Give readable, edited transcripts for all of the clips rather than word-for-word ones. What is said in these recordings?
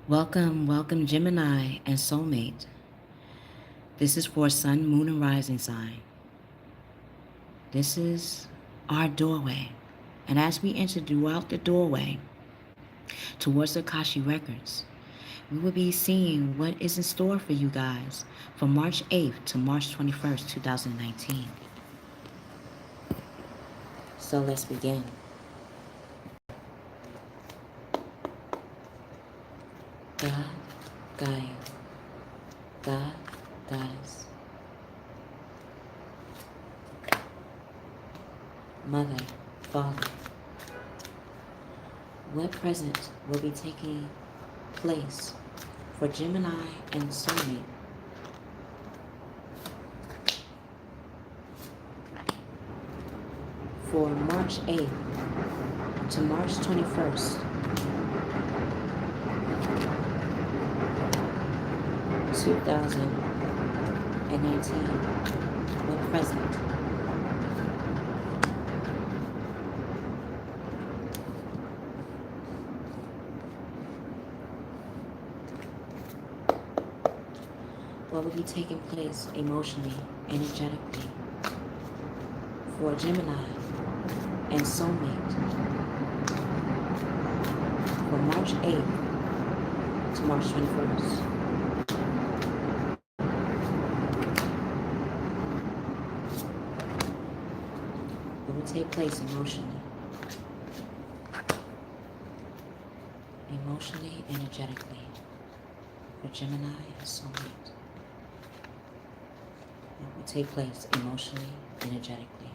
Welcome, welcome, Gemini and Soulmate. This is for Sun, Moon, and Rising sign. This is our doorway. And as we enter throughout the doorway towards the Akashic Records, we will be seeing what is in store for you guys from March 8th to March 21st, 2019. So let's begin. God, Gaia, God, Goddess, Mother, Father, what present will be taking place for Gemini and Soulmate for March 8th to March 21st, 2019, what present? What will be taking place emotionally, energetically for Gemini and Soulmate for March 8th to March 21st. What will take place emotionally, energetically for Gemini and Soulmate. What will take place emotionally, energetically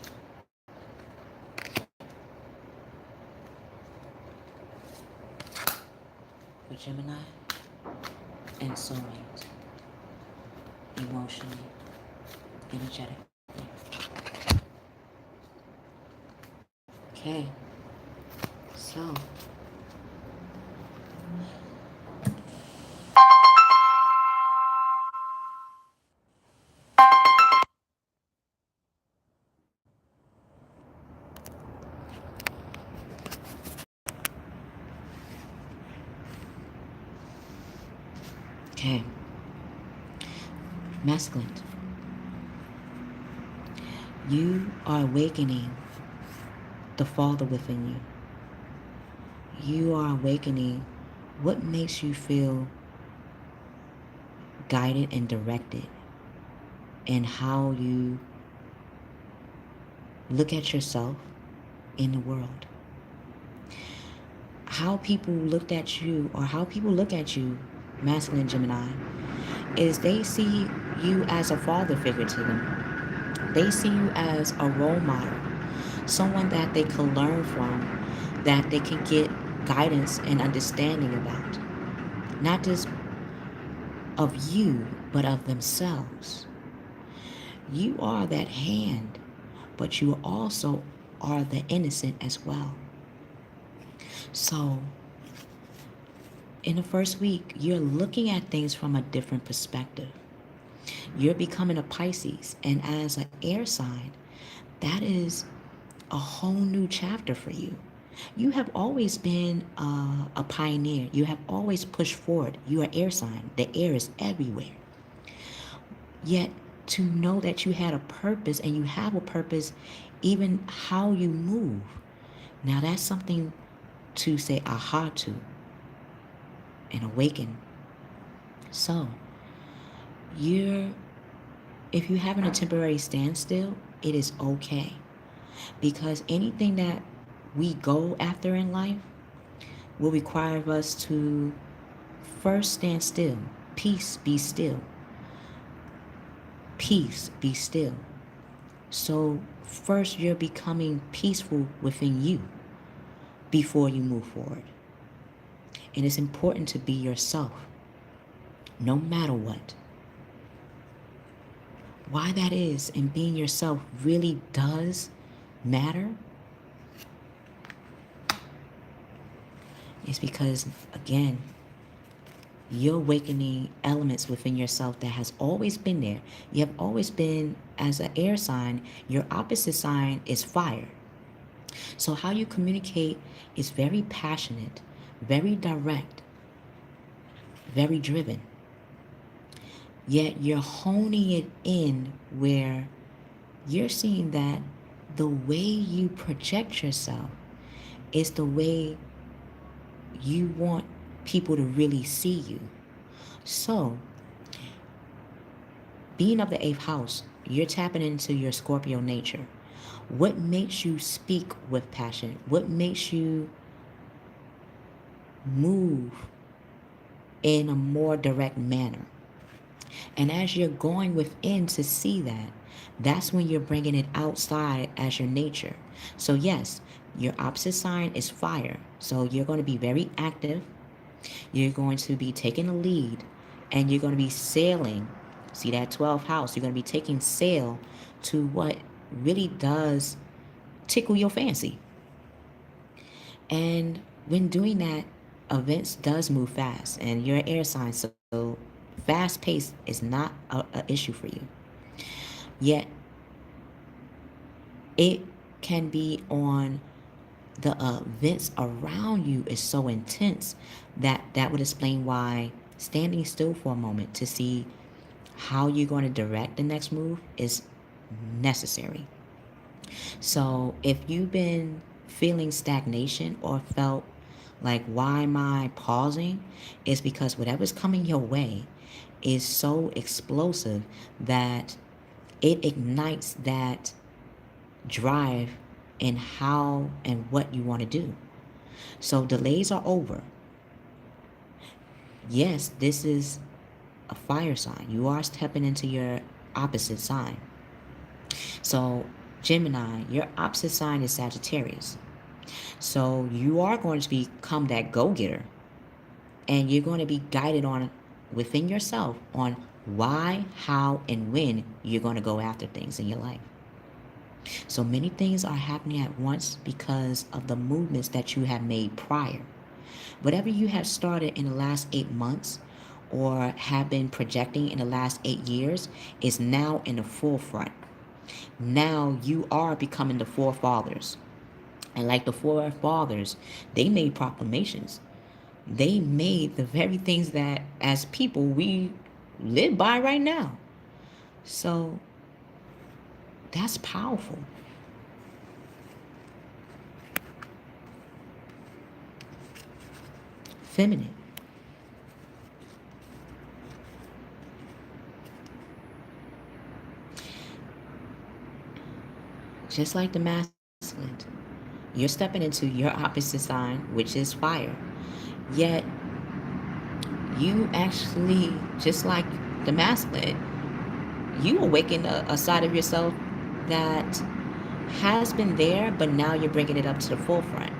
for Gemini and Soulmate, emotionally, energetically. Okay, so okay, masculine, you are awakening the Father within you. You are awakening what makes you feel guided and directed, and how you look at yourself in the world. How people looked at you, or how people look at you, masculine Gemini, is they see you as a father figure to them. They see you as a role model, someone that they can learn from, that they can get guidance and understanding about. Not just of you, but of themselves. You are that hand, but you also are the innocent as well. So, in the first week, you're looking at things from a different perspective. You're becoming a Pisces, and as an air sign, that is a whole new chapter for you. You have always been a pioneer. You have always pushed forward. You are air sign. The air is everywhere. Yet to know that you had a purpose, and you have a purpose, even how you move. Now that's something to say aha to and awaken. So if you're having a temporary standstill, it is okay. Because anything that we go after in life will require us to first stand still. Peace, be still. Peace, be still. So first you're becoming peaceful within you before you move forward. And it's important to be yourself, no matter what. Why that is, and being yourself really does matter, is because, again, you're awakening elements within yourself that has always been there. You have always been, as an air sign, your opposite sign is fire. So how you communicate is very passionate, very direct. very driven. Yet you're honing it in where you're seeing that the way you project yourself is the way you want people to really see you. So, being of the eighth house, you're tapping into your Scorpio nature. What makes you speak with passion? What makes you move in a more direct manner? And as you're going within to see that, that's when you're bringing it outside as your nature. So, yes, your opposite sign is fire. So, you're going to be very active. You're going to be taking the lead and you're going to be sailing. See that 12th house? You're going to be taking sail to what really does tickle your fancy. And when doing that, events does move fast and you're an air sign, so fast pace is not a issue for you. Yet it can be on the events around you is so intense that would explain why standing still for a moment to see how you're going to direct the next move is necessary. So if you've been feeling stagnation or felt like, why am I pausing? It's because whatever's coming your way is so explosive that it ignites that drive in how and what you want to do. So delays are over. Yes, this is a fire sign. You are stepping into your opposite sign. So Gemini, your opposite sign is Sagittarius. So you are going to become that go-getter and you're going to be guided on within yourself on why, how, and when you're going to go after things in your life. So many things are happening at once because of the movements that you have made prior. Whatever you have started in the last 8 months or have been projecting in the last 8 years is now in the forefront. Now you are becoming the forefathers. And like the forefathers, they made proclamations. They made the very things that as people we live by right now. So that's powerful. Feminine. Just like the masculine, you're stepping into your opposite sign, which is fire. Yet you actually, just like the masculine, you awaken a side of yourself that has been there, but now you're bringing it up to the forefront.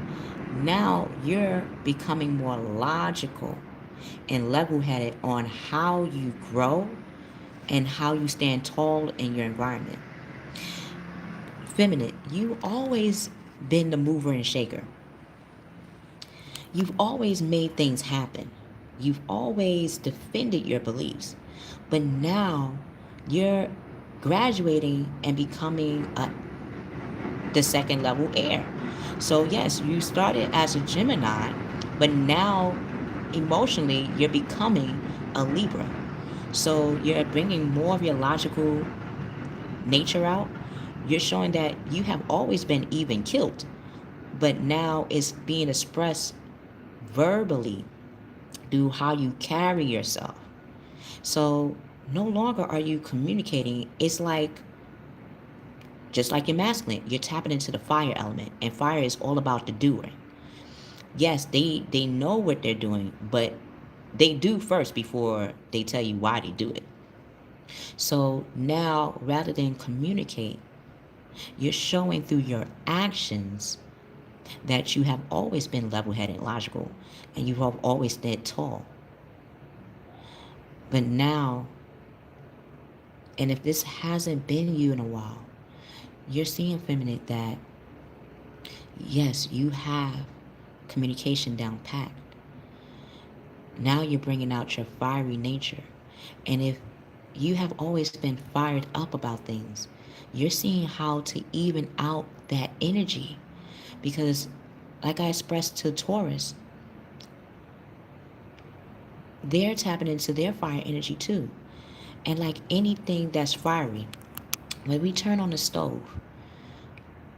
Now you're becoming more logical and level-headed on how you grow and how you stand tall in your environment. Feminine, you always been the mover and shaker. You've always made things happen. You've always defended your beliefs. But now you're graduating and becoming the second level air. So yes, you started as a Gemini, but now emotionally you're becoming a Libra. So you're bringing more of your logical nature out. You're showing that you have always been even killed, but now it's being expressed verbally through how you carry yourself. So no longer are you communicating. It's like, just like your masculine, you're tapping into the fire element, and fire is all about the doer. Yes, they know what they're doing, but they do first before they tell you why they do it. So now, rather than communicate, you're showing through your actions that you have always been level-headed, logical, and you have always stood tall. But now, and if this hasn't been you in a while, you're seeing, feminine, that yes, you have communication down packed. Now you're bringing out your fiery nature. And if you have always been fired up about things, you're seeing how to even out that energy. Because like I expressed to Taurus, They're tapping into their fire energy too. And like anything that's fiery, when we turn on the stove,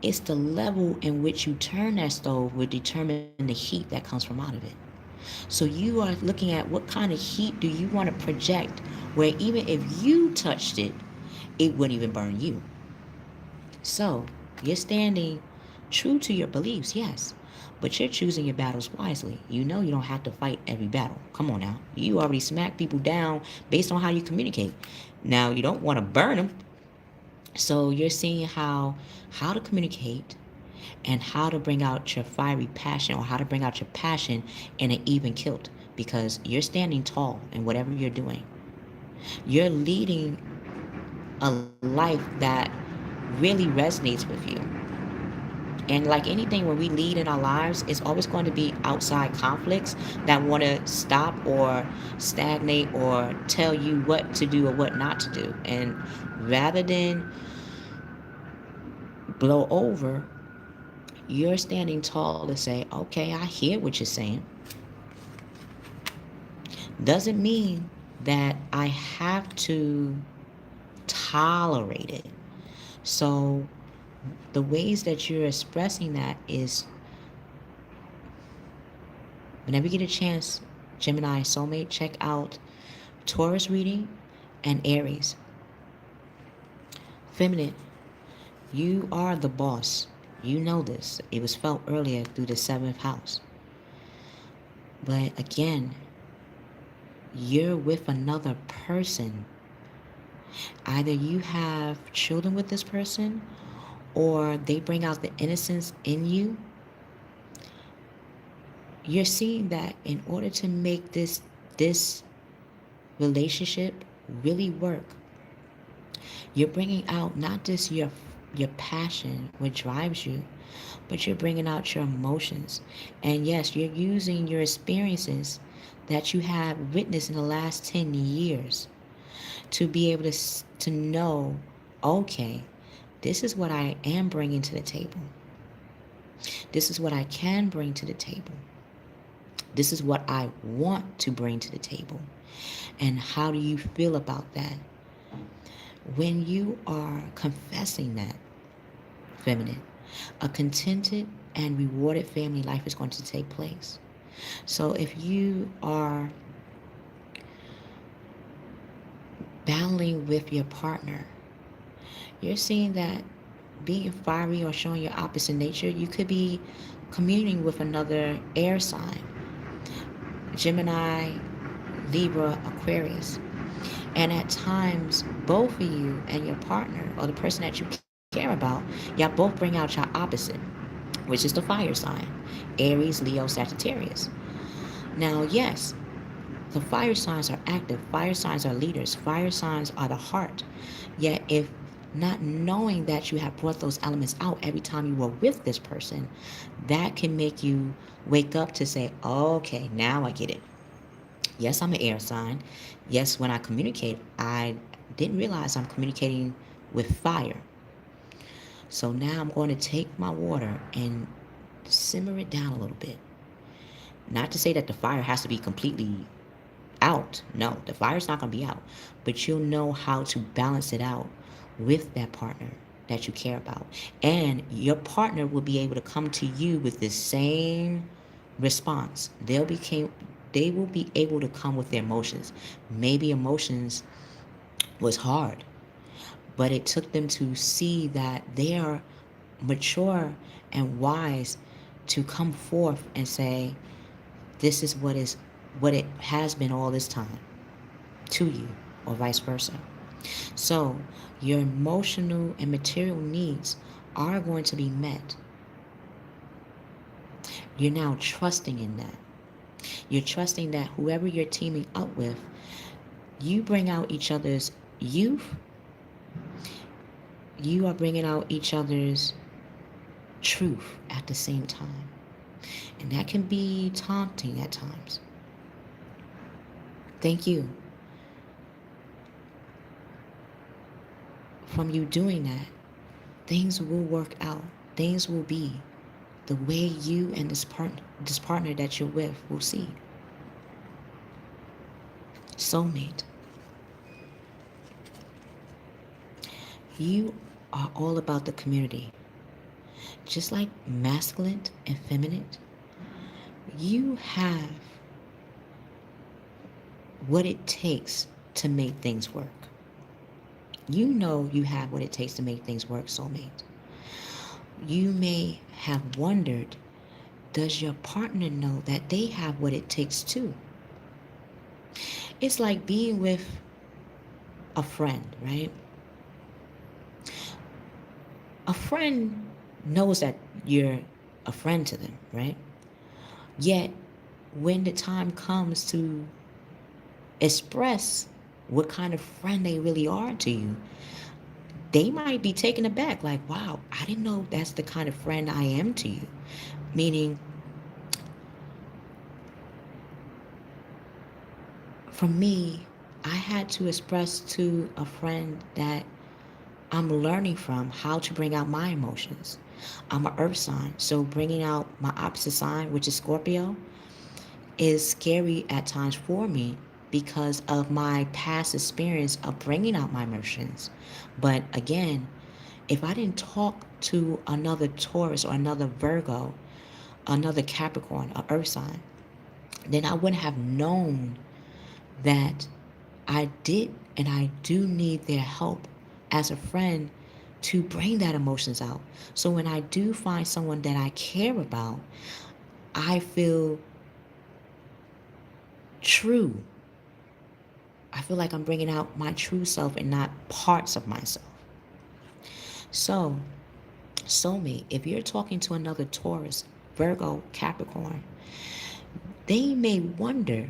it's the level in which you turn that stove will determine the heat that comes from out of it. So you are looking at what kind of heat do you want to project where even if you touched it, it wouldn't even burn you. So you're standing true to your beliefs, yes, but you're choosing your battles wisely. You know you don't have to fight every battle. Come on now. You already smack people down based on how you communicate. Now you don't want to burn them. So you're seeing how to communicate and how to bring out your fiery passion or how to bring out your passion in an even kilt because you're standing tall in whatever you're doing. You're leading a life that really resonates with you. And like anything, when we lead in our lives, it's always going to be outside conflicts that want to stop or stagnate or tell you what to do or what not to do. And rather than blow over, you're standing tall to say, okay, I hear what you're saying. Doesn't mean that I have to tolerate it. So the ways that you're expressing that is whenever you get a chance, Gemini Soulmate, check out Taurus reading and Aries. Feminine, you are the boss. You know this. It was felt earlier through the seventh house. But again, you're with another person. Either you have children with this person or they bring out the innocence in you. You're seeing that in order to make this relationship really work, you're bringing out not just your passion, what drives you, but you're bringing out your emotions. And yes, you're using your experiences that you have witnessed in the last 10 years to be able to know, okay, this is what I am bringing to the table. This is what I can bring to the table. This is what I want to bring to the table. And how do you feel about that? When you are confessing that, feminine, a contented and rewarded family life is going to take place. So if you are battling with your partner, you're seeing that being fiery or showing your opposite nature, you could be communing with another air sign, Gemini, Libra, Aquarius. And at times, both of you and your partner or the person that you care about, y'all both bring out your opposite, which is the fire sign, Aries, Leo, Sagittarius. Now, yes, the fire signs are active. Fire signs are leaders. Fire signs are the heart. Yet, if not knowing that you have brought those elements out every time you were with this person, that can make you wake up to say, okay, now I get it. Yes, I'm an air sign. Yes, when I communicate, I didn't realize I'm communicating with fire. So now I'm going to take my water and simmer it down a little bit. Not to say that the fire has to be completely out. No, the fire's not going to be out. But you'll know how to balance it out with that partner that you care about. And your partner will be able to come to you with the same response. They will be able to come with their emotions. Maybe emotions was hard, but it took them to see that they are mature and wise to come forth and say, this is what it has been all this time to you, or vice versa. So your emotional and material needs are going to be met. You're now trusting in that. You're trusting that whoever you're teaming up with, you bring out each other's youth. You are bringing out each other's truth at the same time. And that can be taunting at times. Thank you. From you doing that, things will work out. Things will be the way you and this partner that you're with will see. Soulmate, you are all about the community. Just like masculine and feminine, you have what it takes to make things work. You know you have what it takes to make things work, soulmate. You may have wondered, does your partner know that they have what it takes too? It's like being with a friend, right? A friend knows that you're a friend to them, right? Yet, when the time comes to express what kind of friend they really are to you, they might be taken aback, like, wow, I didn't know that's the kind of friend I am to you. Meaning, for me, I had to express to a friend that I'm learning from how to bring out my emotions. I'm an earth sign, so bringing out my opposite sign, which is Scorpio, is scary at times for me because of my past experience of bringing out my emotions. But again, if I didn't talk to another Taurus or another Virgo, another Capricorn, or Earth sign, then I wouldn't have known that I did and I do need their help as a friend to bring that emotions out. So when I do find someone that I care about, I feel true. I feel like I'm bringing out my true self and not parts of myself. So, soulmate, if you're talking to another Taurus, Virgo, Capricorn, they may wonder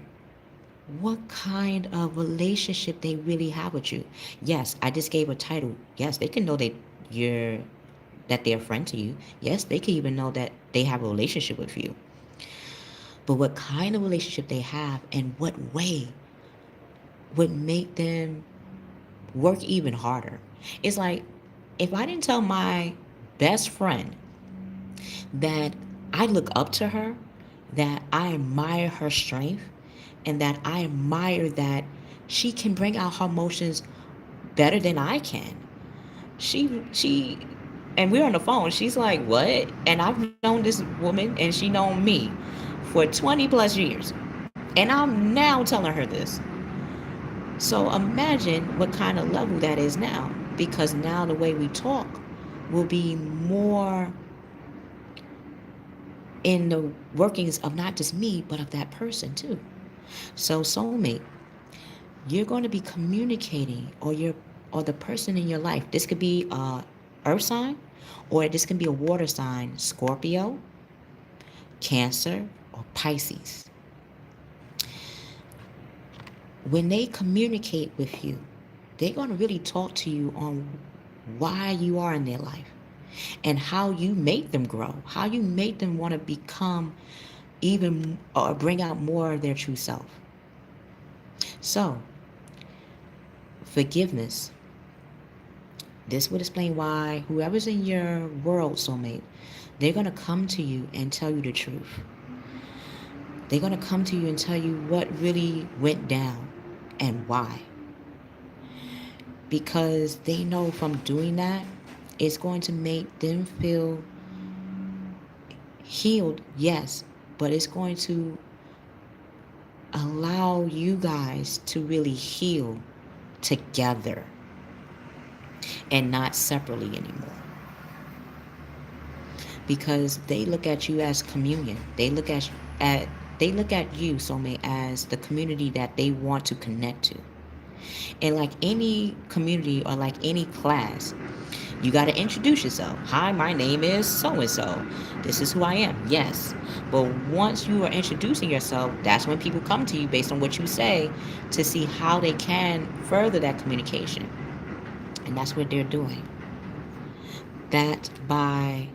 what kind of relationship they really have with you. Yes, I just gave a title. Yes, they can know that they're a friend to you. Yes, they can even know that they have a relationship with you. But what kind of relationship they have and what way would make them work even harder. It's like if I didn't tell my best friend that I look up to her, that I admire her strength, and that I admire that she can bring out her emotions better than I can. She and we're on the phone. She's like, "What?" And I've known this woman and she known me for 20 plus years. And I'm now telling her this. So imagine what kind of level that is now, because now the way we talk will be more in the workings of not just me, but of that person too. So soulmate, you're going to be communicating, or the person in your life. This could be a earth sign, or this can be a water sign, Scorpio, Cancer, or Pisces. When they communicate with you, they're going to really talk to you on why you are in their life and how you make them grow, how you make them want to become even or bring out more of their true self. So, forgiveness. This would explain why whoever's in your world, soulmate, they're going to come to you and tell you the truth. They're going to come to you and tell you what really went down and why. Because they know from doing that, it's going to make them feel healed, yes, but it's going to allow you guys to really heal together and not separately anymore. Because they look at you as communion. They look at you, soulmate, as the community that they want to connect to. And like any community or like any class, you got to introduce yourself. Hi, my name is so and so. This is who I am. Yes. But once you are introducing yourself, that's when people come to you based on what you say to see how they can further that communication. And that's what they're doing. That by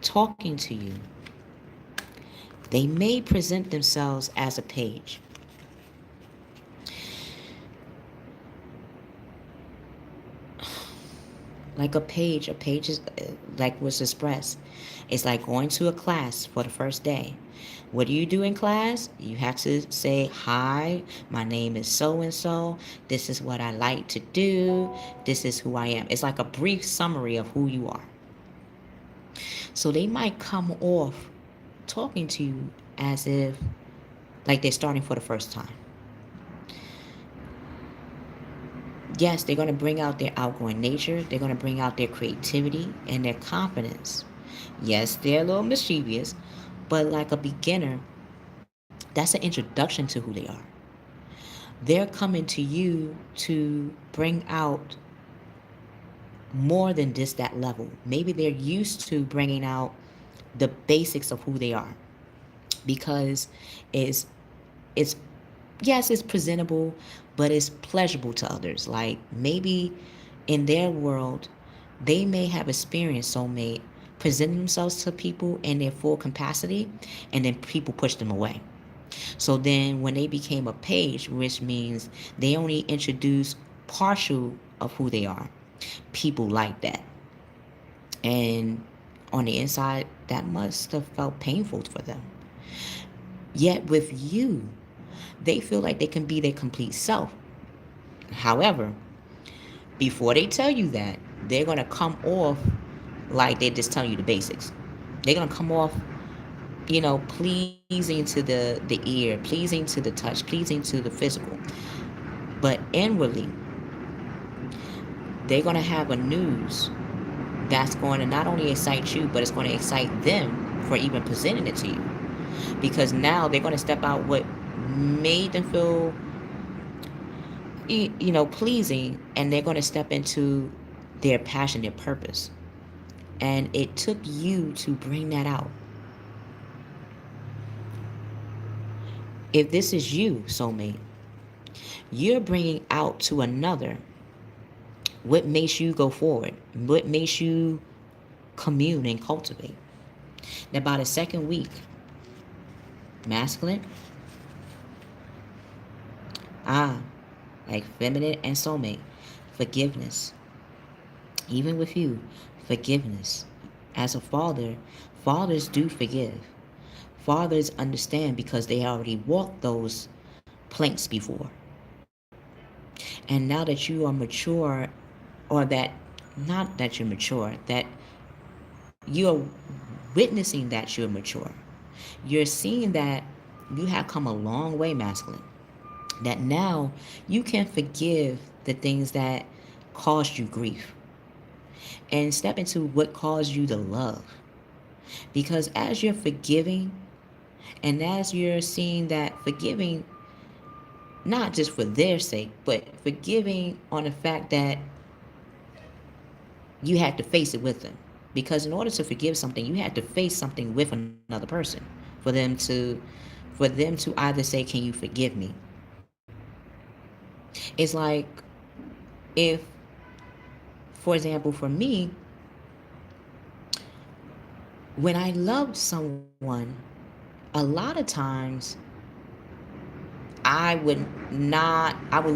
talking to you, they may present themselves as a page. Like a page is like was expressed. It's like going to a class for the first day. What do you do in class? You have to say, "Hi, my name is so and so. This is what I like to do. This is who I am." It's like a brief summary of who you are. So they might come off talking to you as if like they're starting for the first time. Yes, they're going to bring out their outgoing nature. They're going to bring out their creativity and their confidence. Yes, they're a little mischievous, but like a beginner, that's an introduction to who they are. They're coming to you to bring out more than just that level. Maybe they're used to bringing out the basics of who they are because it's it's yes, it's presentable, but it's pleasurable to others. Like maybe in their world, they may have experienced soulmate presenting themselves to people in their full capacity, and then people push them away. So then when they became a page, which means they only introduce partial of who they are, people like that. And on the inside, that must have felt painful for them. Yet with you, they feel like they can be their complete self. However, before they tell you that, they're going to come off like they're just telling you the basics. They're going to come off, pleasing to the ear, pleasing to the touch, pleasing to the physical. But inwardly, they're going to have a news that's going to not only excite you, but it's going to excite them for even presenting it to you. Because now they're going to step out what made them feel pleasing, and they're going to step into their passion, their purpose. And it took you to bring that out. If this is you, soulmate, you're bringing out to another what makes you go forward, what makes you commune and cultivate. Now, by the second week, masculine, like feminine and soulmate, forgiveness. Even with you, forgiveness. As a father, fathers do forgive. Fathers understand because they already walked those planks before. And now that you are mature, or that, not that you're mature, that you're witnessing that you're mature, you're seeing that you have come a long way, masculine. That now you can forgive the things that caused you grief and step into what caused you to love. Because as you're forgiving, and as you're seeing that forgiving, not just for their sake, but forgiving on the fact that you had to face it with them. Because in order to forgive something, you had to face something with another person for them to either say, "Can you forgive me?" It's like if, for example, for me, when I loved someone, a lot of times I would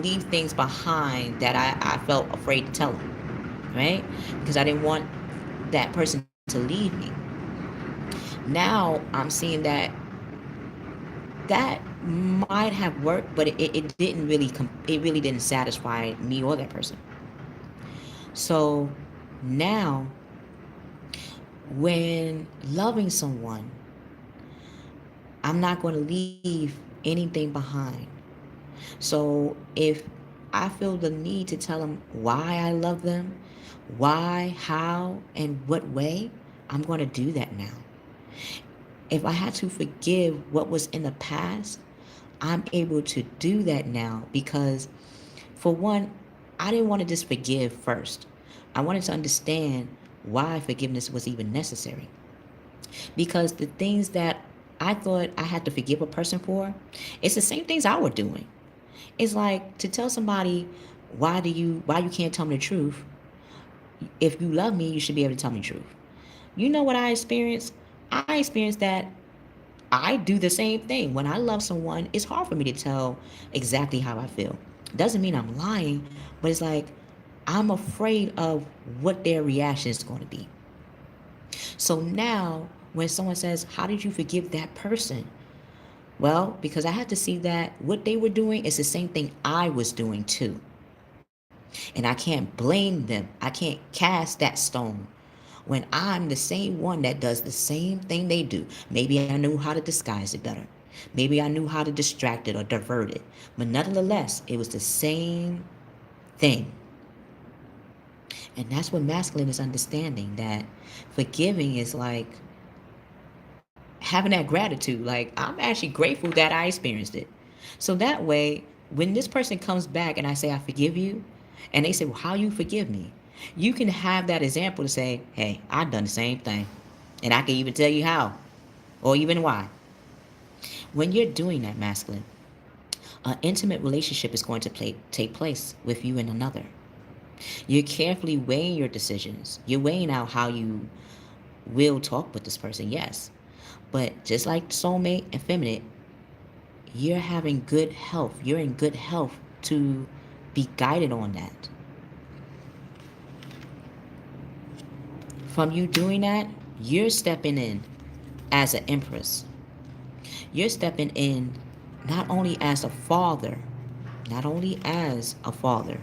leave things behind that I felt afraid to tell them, right? Because I didn't want that person to leave me. Now I'm seeing that that might have worked, but it didn't really it really didn't satisfy me or that person. So now when loving someone, I'm not going to leave anything behind. So if I feel the need to tell them why I love them, why, how, and what way, I'm going to do that now. If I had to forgive what was in the past, I'm able to do that now because, for one, I didn't want to just forgive first. I wanted to understand why forgiveness was even necessary. Because the things that I thought I had to forgive a person for, it's the same things I were doing. It's like to tell somebody, why you can't tell me the truth. If you love me, you should be able to tell me the truth. You know what I experienced? I experienced that I do the same thing. When I love someone, it's hard for me to tell exactly how I feel. Doesn't mean I'm lying, but it's like I'm afraid of what their reaction is going to be. So now, when someone says, how did you forgive that person? Well, because I had to see that what they were doing is the same thing I was doing too. And I can't blame them. I can't cast that stone when I'm the same one that does the same thing they do. Maybe I knew how to disguise it better. Maybe I knew how to distract it or divert it. But nonetheless, it was the same thing. And that's what masculine is understanding, that forgiving is like having that gratitude. Like, I'm actually grateful that I experienced it. So that way, when this person comes back and I say, I forgive you, and they say, well, how you forgive me? You can have that example to say, hey, I've done the same thing. And I can even tell you how, or even why. When you're doing that, masculine, an intimate relationship is going to take place with you and another. You're carefully weighing your decisions. You're weighing out how you will talk with this person, yes. But just like soulmate and feminine, you're having good health. You're in good health to be guided on that. From you doing that, you're stepping in as an empress. You're stepping in not only as a father, not only as a father,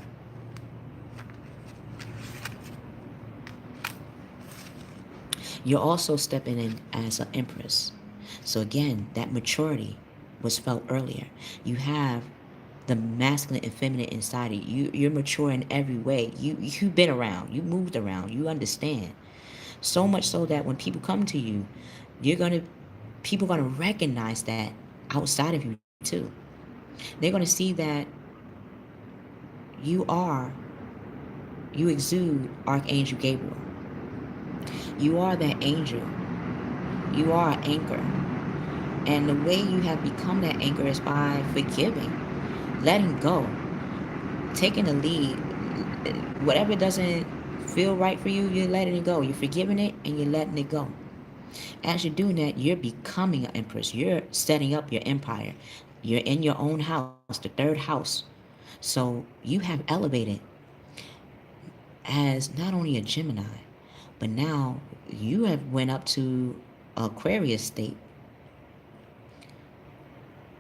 you're also stepping in as an empress. So again, that maturity was felt earlier. You have the masculine and feminine inside of you. You're mature in every way. You've been around. You moved around. You understand. So much so that when people come to you, you're gonna people are gonna recognize that outside of you too. They're gonna see that you are you exude Archangel Gabriel. You are that angel. You are an anchor. And the way you have become that anchor is by forgiving, letting go, taking the lead. Whatever doesn't feel right for you, you're letting it go. You're forgiving it and you're letting it go. As you're doing that, you're becoming an empress. You're setting up your empire. You're in your own house, the third house. So you have elevated as not only a Gemini, but now you have went up to Aquarius state,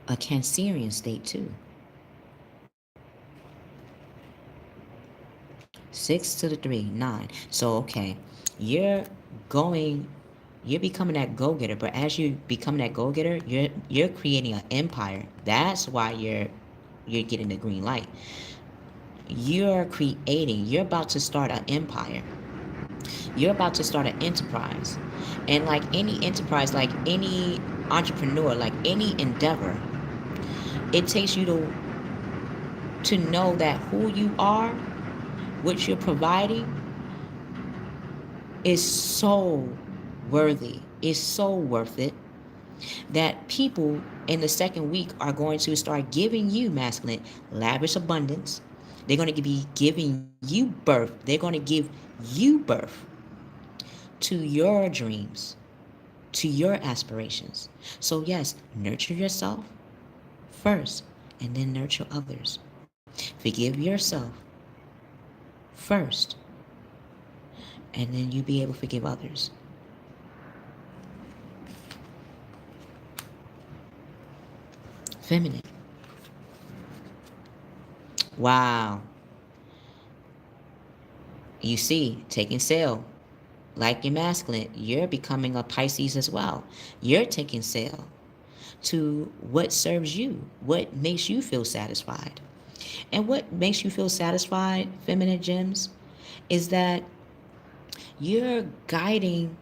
a Cancerian state too. 6 to the 3, 9. So okay, you're going, you're becoming that go-getter. But as you become that go-getter, you're creating an empire. That's why you're getting the green light. You're creating. You're about to start an empire. You're about to start an enterprise. And like any enterprise, like any entrepreneur, like any endeavor, it takes you to know that who you are, what you're providing, is so worthy, is so worth it, that people in the second week are going to start giving you, masculine, lavish abundance. They're going to be giving you birth. They're going to give you birth to your dreams, to your aspirations. So yes, nurture yourself first and then nurture others. Forgive yourself first and then you be able to forgive others. Feminine. Wow. You see, taking sail. Like your masculine, you're becoming a Pisces as well. You're taking sail to what serves you, what makes you feel satisfied. And what makes you feel satisfied, feminine gems, is that you're guiding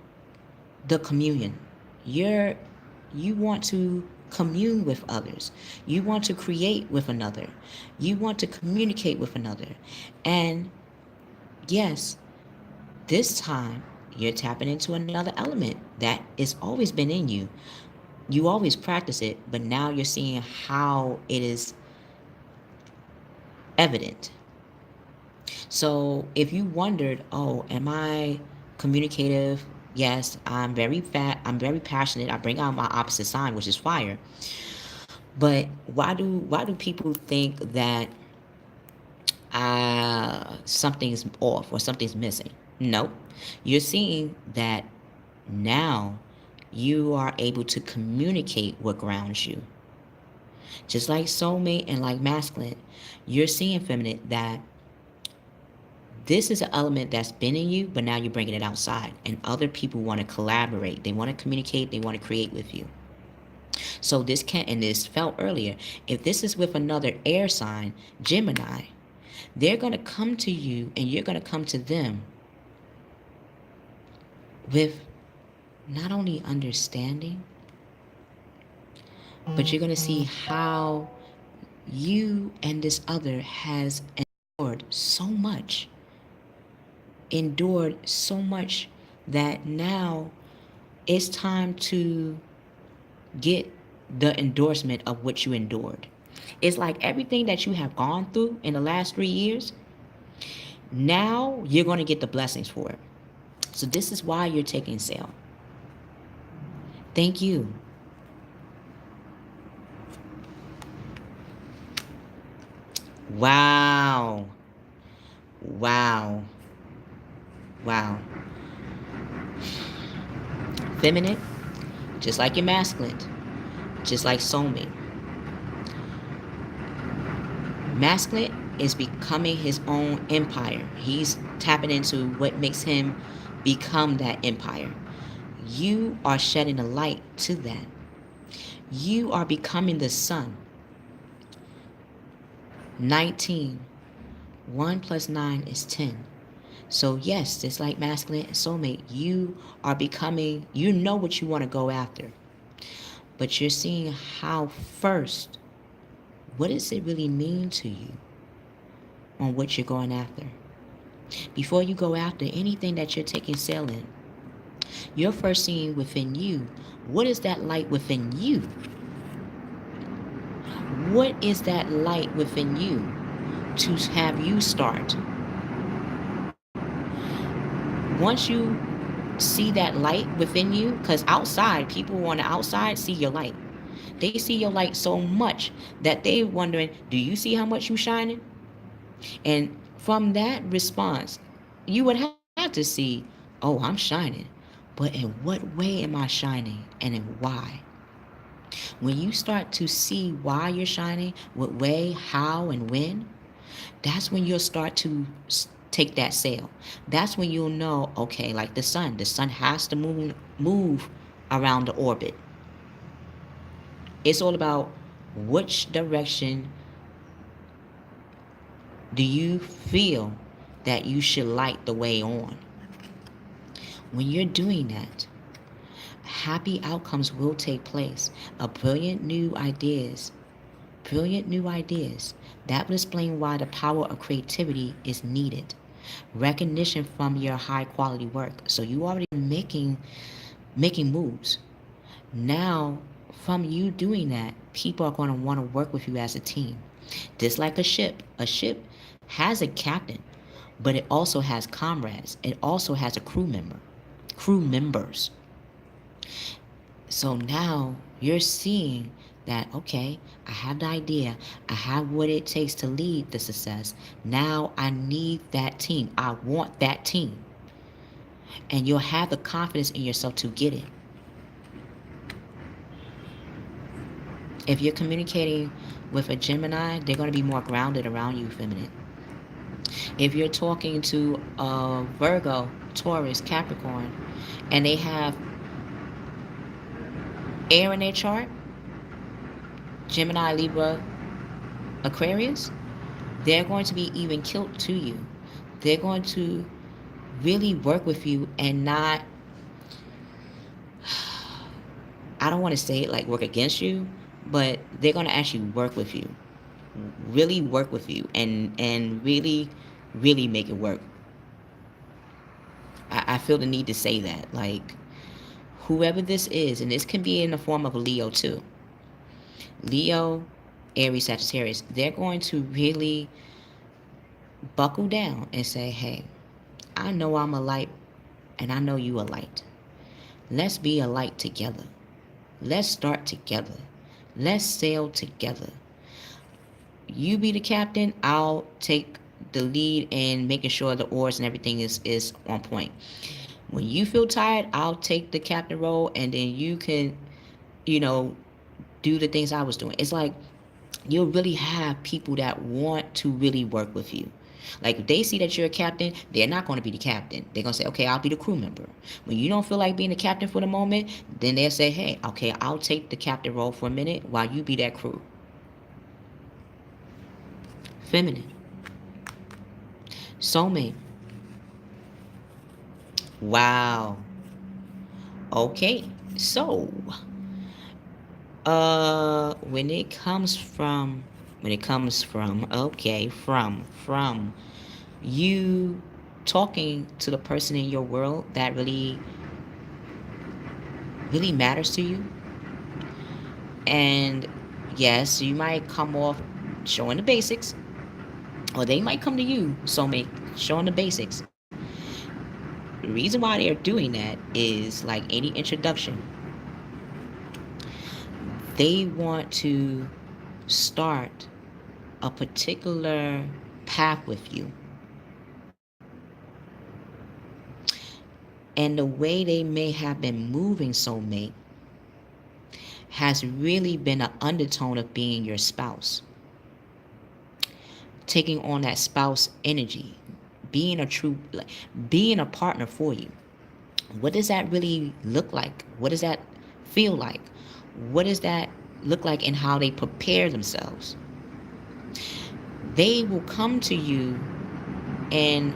the communion. You want to commune with others. You want to create with another. You want to communicate with another. And yes, this time you're tapping into another element that has always been in you. You always practice it, but now you're seeing how it is evident. So if you wondered, oh, am I communicative? Yes, I'm very passionate. I bring out my opposite sign, which is fire. But why do people think that something's off or something's missing. Nope. You're seeing that now you are able to communicate what grounds you. Just like soulmate and like masculine, you're seeing feminine that this is an element that's been in you, but now you're bringing it outside. And other people want to collaborate. They want to communicate. They want to create with you. So this can, and this felt earlier, if this is with another air sign, Gemini, they're going to come to you and you're going to come to them with not only understanding, but you're going to see how you and this other has endured so much that now it's time to get the endorsement of what you endured. It's like everything that you have gone through in the last 3 years, now you're going to get the blessings for it. So this is why you're taking sale. Thank you. Wow. Wow. Wow. Feminine, just like your masculine, just like soulmate. Masculine is becoming his own empire. He's tapping into what makes him become that empire. You are shedding a light to that. You are becoming the sun. 19. 1 plus 9 is 10. So yes, it's like masculine and soulmate. You are becoming, you know what you want to go after. But you're seeing how first, what does it really mean to you on what you're going after? Before you go after anything that you're taking sale in, you're first seeing within you, what is that light within you? What is that light within you to have you start? Once you see that light within you, because outside, people on the outside see your light. They see your light so much that they're wondering, do you see how much you're shining? And from that response, you would have to see, oh, I'm shining. But in what way am I shining and in why? When you start to see why you're shining, what way, how, and when, that's when you'll start to take that sale. That's when you'll know, okay, like the sun has to move around the orbit. It's all about which direction do you feel that you should light the way on. When you're doing that, happy outcomes will take place. Brilliant new ideas. That will explain why the power of creativity is needed. Recognition from your high quality work. So you already making moves. Now, from you doing that, people are going to want to work with you as a team. Just like a ship. A ship has a captain, but it also has comrades. It also has a crew members. So now you're seeing that, okay, I have the idea. I have what it takes to lead the success. Now I need that team. I want that team. And you'll have the confidence in yourself to get it. If you're communicating with a Gemini, they're going to be more grounded around you, feminine. If you're talking to a Virgo, Taurus, Capricorn, and they have air in their chart, Gemini, Libra, Aquarius, they're going to be even killed to you. They're going to really work with you and not, I don't want to say it like work against you, but they're going to actually work with you. Really work with you and really, really make it work. I feel the need to say that. Like, whoever this is, and this can be in the form of a Leo too. Leo, Aries, Sagittarius, they're going to really buckle down and say, hey, I know I'm a light and I know you a light. Let's be a light together. Let's start together. Let's sail together. You be the captain, I'll take the lead in making sure the oars and everything is on point. When you feel tired, I'll take the captain role, and then you can, you know, do the things I was doing. It's like you'll really have people that want to really work with you. Like if they see that you're a captain, they're not going to be the captain. They're going to say, okay, I'll be the crew member. When you don't feel like being the captain for the moment, then they'll say, hey, okay, I'll take the captain role for a minute while you be that crew. Feminine. Soulmate. Wow. Okay. So, when it comes from you talking to the person in your world that really matters to you, and yes, you might come off showing the basics, or they might come to you, soulmate, showing the basics. The reason why they're doing that is like any introduction, they want to start a particular path with you. And the way they may have been moving, soulmate, has really been an undertone of being your spouse, taking on that spouse energy, being a true, like, being a partner for you. What does that really look like? What does that feel like? What does that look like in how they prepare themselves? They will come to you and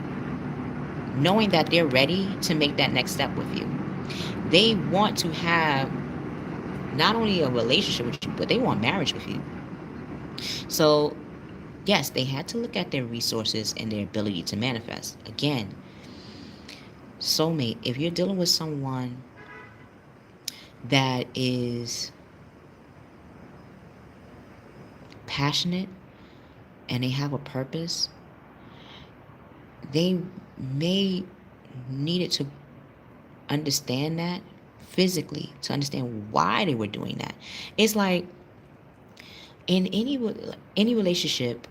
knowing that they're ready to make that next step with you. They want to have not only a relationship with you, but they want marriage with you. So, yes, they had to look at their resources and their ability to manifest. Again, soulmate, if you're dealing with someone that is passionate and they have a purpose, they may need it to understand that physically, to understand why they were doing that. It's like in any relationship,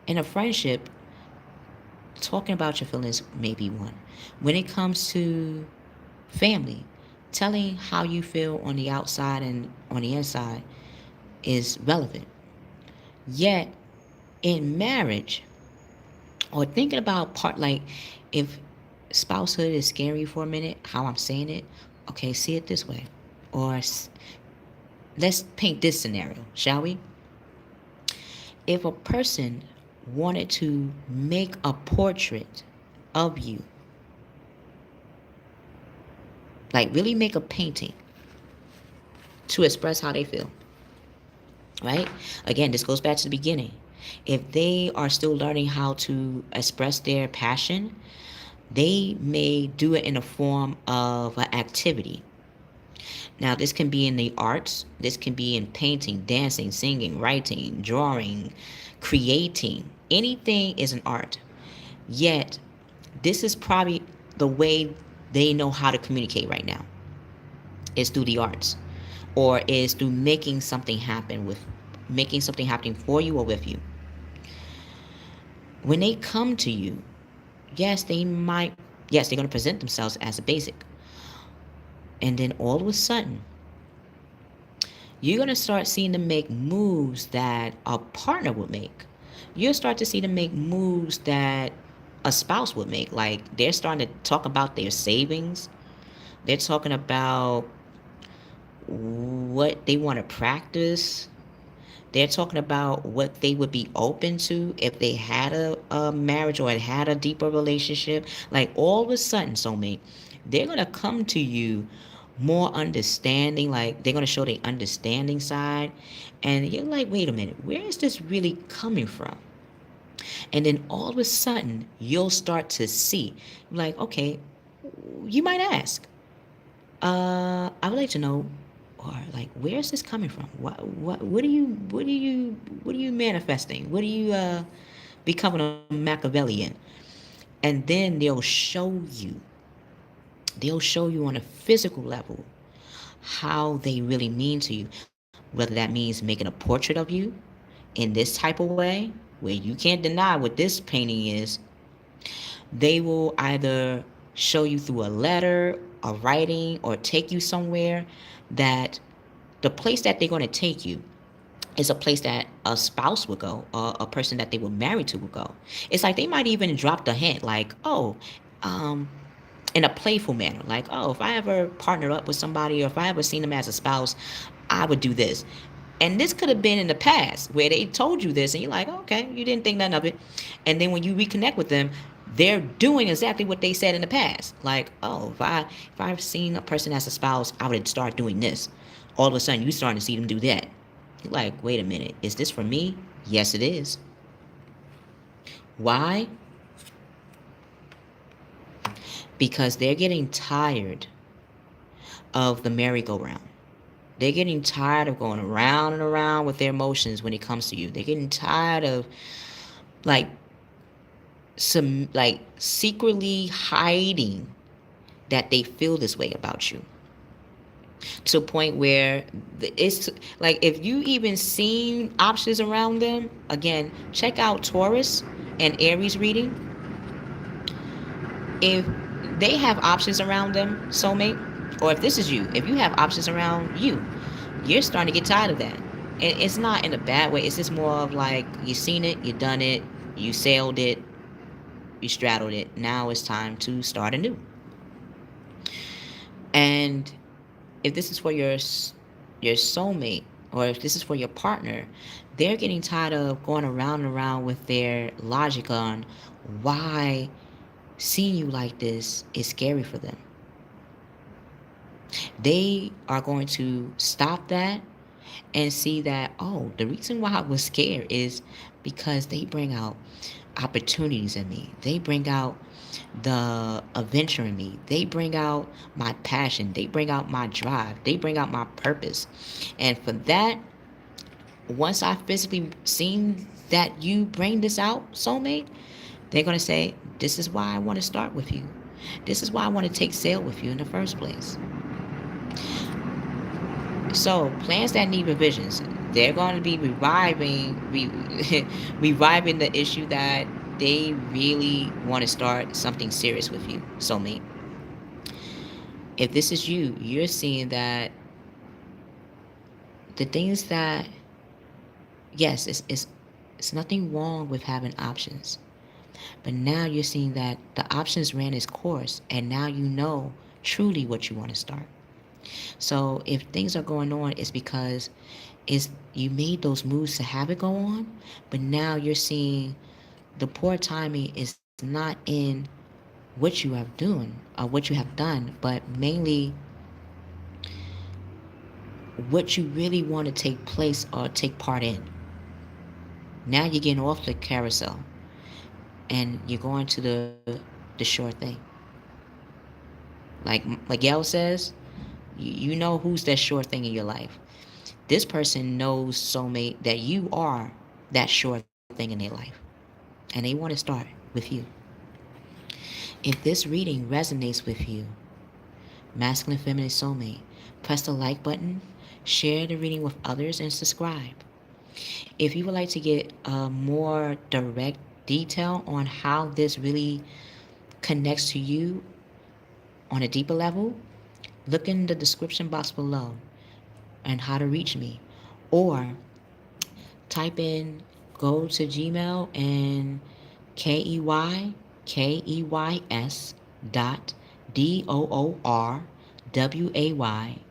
in a friendship, talking about your feelings may be one. When it comes to family, telling how you feel on the outside and on the inside is relevant. Yet in marriage, or thinking about part, like if spousehood is scary for a minute, how I'm saying it, okay, see it this way. Or let's paint this scenario, shall we? If a person wanted to make a portrait of you, like really make a painting to express how they feel, right? Again, this goes back to the beginning. If they are still learning how to express their passion, they may do it in a form of an activity. Now, this can be in the arts, this can be in painting, dancing, singing, writing, drawing, creating. Anything is an art. Yet, this is probably the way they know how to communicate right now, is through the arts, or is through making something happening for you or with you. When they come to you, yes, they're going to present themselves as a basic. And then all of a sudden, you're going to start seeing them make moves that a partner would make. You'll start to see them make moves that a spouse would make. Like they're starting to talk about their savings. They're talking about what they want to practice. They're talking about what they would be open to if they had a marriage or had a deeper relationship. Like all of a sudden, soulmate, they're going to come to you more understanding. Like they're going to show their understanding side. And you're like, wait a minute, where is this really coming from? And then all of a sudden, you'll start to see, like, okay, you might ask, I would like to know, or like, where is this coming from? What are you manifesting? What are you becoming a Machiavellian? And then they'll show you on a physical level how they really mean to you. Whether that means making a portrait of you in this type of way, where you can't deny what this painting is. They will either show you through a letter, a writing, or take you somewhere that the place that they're going to take you is a place that a spouse would go, or a person that they were married to would go. It's like they might even drop the hint, like, oh, um, in a playful manner, like, oh, if I ever partner up with somebody, or if I ever seen them as a spouse, I would do this. And this could have been in the past where they told you this and you're like, okay, you didn't think nothing of it. And then when you reconnect with them, they're doing exactly what they said in the past. Like, oh, if I've seen a person as a spouse, I would start doing this. All of a sudden, you starting to see them do that. You're like, wait a minute, is this for me? Yes, it is. Why? Because they're getting tired of the merry-go-round. They're getting tired of going around and around with their emotions when it comes to you. They're getting tired of like secretly hiding that they feel this way about you, to a point where it's like, if you even seen options around them, again, check out Taurus and Aries reading. If they have options around them, soulmate, or if this is you, if you have options around you, you're starting to get tired of that. And it's not in a bad way. It's just more of like, you seen it, you done it, you sailed it, you straddled it. Now it's time to start anew. And if this is for your soulmate, or if this is for your partner, they're getting tired of going around and around with their logic on why seeing you like this is scary for them. They are going to stop that and see that, oh, the reason why I was scared is because they bring out opportunities in me. They bring out the adventure in me. They bring out my passion. They bring out my drive. They bring out my purpose. And for that, once I physically seen that you bring this out, soulmate, they're going to say, this is why I want to start with you. This is why I want to take sail with you in the first place. So plans that need revisions, they're going to be reviving the issue that they really want to start something serious with you, soulmate. If this is you, you're seeing that the things that, yes, it's nothing wrong with having options, but now you're seeing that the options ran its course, and now you know truly what you want to start. So if things are going on, it's because you made those moves to have it go on, but now you're seeing the poor timing is not in what you have doing or what you have done, but mainly what you really want to take place or take part in. Now you're getting off the carousel and you're going to the sure thing. Like Miguel says, you know who's that sure thing in your life. This person knows, soulmate, that you are that sure thing in their life, and they want to start with you. If this reading resonates with you, masculine, feminine, soulmate, press the like button, share the reading with others, and subscribe. If you would like to get a more direct detail on how this really connects to you on a deeper level, look in the description box below and how to reach me. Or type in, go to Gmail and Keykey'sDoorway,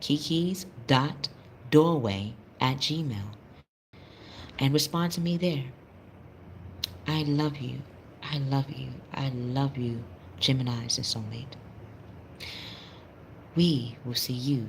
Keykeys.Doorway at Gmail, and respond to me there. I love you. I love you. I love you, Geminis and Soulmate. We will see you